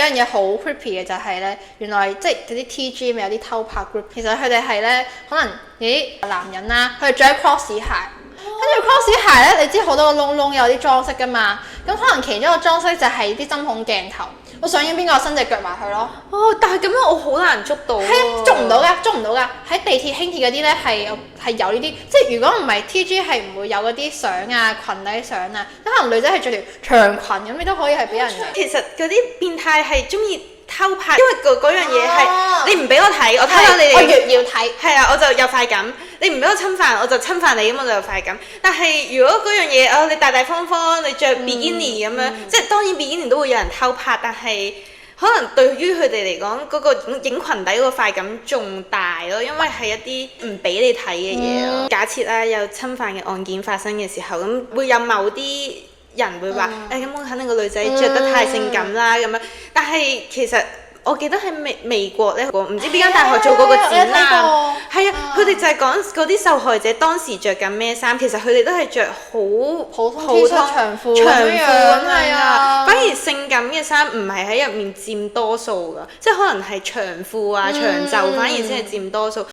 樣嘢好 creepy 嘅就係咧，原來即係嗰啲 TG 咪有啲偷拍 group，其實佢哋係咧可能啲男人啦，佢哋着 cross 鞋。跟住 cross 鞋咧，你知好多個窿窿有啲裝飾噶嘛，咁可能其中一個裝飾就係啲針孔鏡頭。我想要邊個伸隻腳埋去咯。哦，但係咁樣我好難捉到。係啊，捉唔到㗎。喺地鐵輕鐵嗰啲咧係有呢啲，即係如果唔係 TG 係唔會有嗰啲相啊、裙底相啊，可能女仔係着條長裙咁，你都可以係俾人。其實嗰啲變態係中意偷拍，因為嗰樣嘢係你唔俾我睇，我睇到你哋，我越要睇。係啊，我就有快感。你唔俾我侵犯，我就侵犯你，咁我就有快感。但係如果嗰樣嘢，你大大方方，你着 bikini 咁樣，即係當然 bikini 都會有人偷拍，但係可能對於佢哋嚟講，嗰個影裙底嗰個快感仲大咯，因為係一啲唔俾你睇嘅嘢咯。假設啦，有侵犯嘅案件發生嘅時候，咁會有某啲人會話，咁我肯定個女仔着得太性感啦咁樣。但係其實我記得喺美國咧，唔知邊間大學做過個展覽，係啊，佢哋就係講嗰啲受害者當時着緊咩衫，其實佢哋都係着好普通長褲係啊，反而性感嘅衫唔係喺入面佔多數㗎，即係可能係長褲啊、長袖反而先係佔多數。